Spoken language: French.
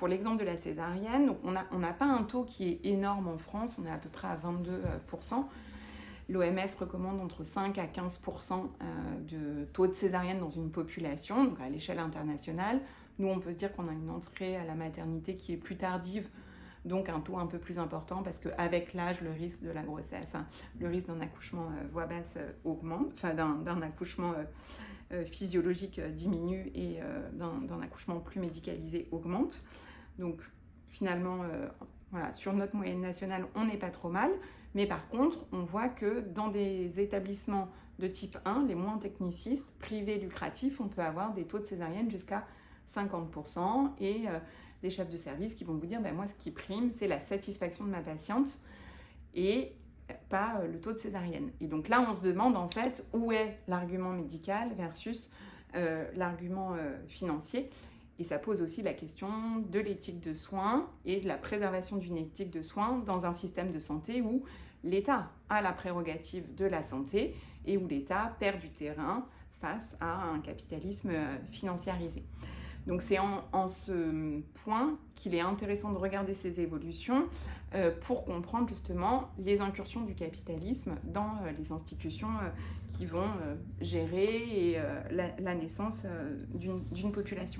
pour l'exemple de la césarienne, donc on n'a pas un taux qui est énorme en France, on est à peu près à 22%. L'OMS recommande entre 5 à 15% de taux de césarienne dans une population, donc à l'échelle internationale. Nous, on peut se dire qu'on a une entrée à la maternité qui est plus tardive, donc un taux un peu plus important, parce qu'avec l'âge, le risque de la grossesse, le risque d'un accouchement voix basse augmente, d'un accouchement physiologique diminue et d'un accouchement plus médicalisé augmente. Donc finalement, voilà, sur notre moyenne nationale, on n'est pas trop mal. Mais par contre, on voit que dans des établissements de type 1, les moins technicistes, privés lucratifs, on peut avoir des taux de césarienne jusqu'à 50% et des chefs de service qui vont vous dire moi, ce qui prime, c'est la satisfaction de ma patiente et pas le taux de césarienne. Et donc là, on se demande en fait où est l'argument médical versus l'argument financier. Et ça pose aussi la question de l'éthique de soins et de la préservation d'une éthique de soins dans un système de santé où l'État a la prérogative de la santé et où l'État perd du terrain face à un capitalisme financiarisé. Donc c'est en ce point qu'il est intéressant de regarder ces évolutions pour comprendre justement les incursions du capitalisme dans les institutions qui vont gérer la naissance d'une population.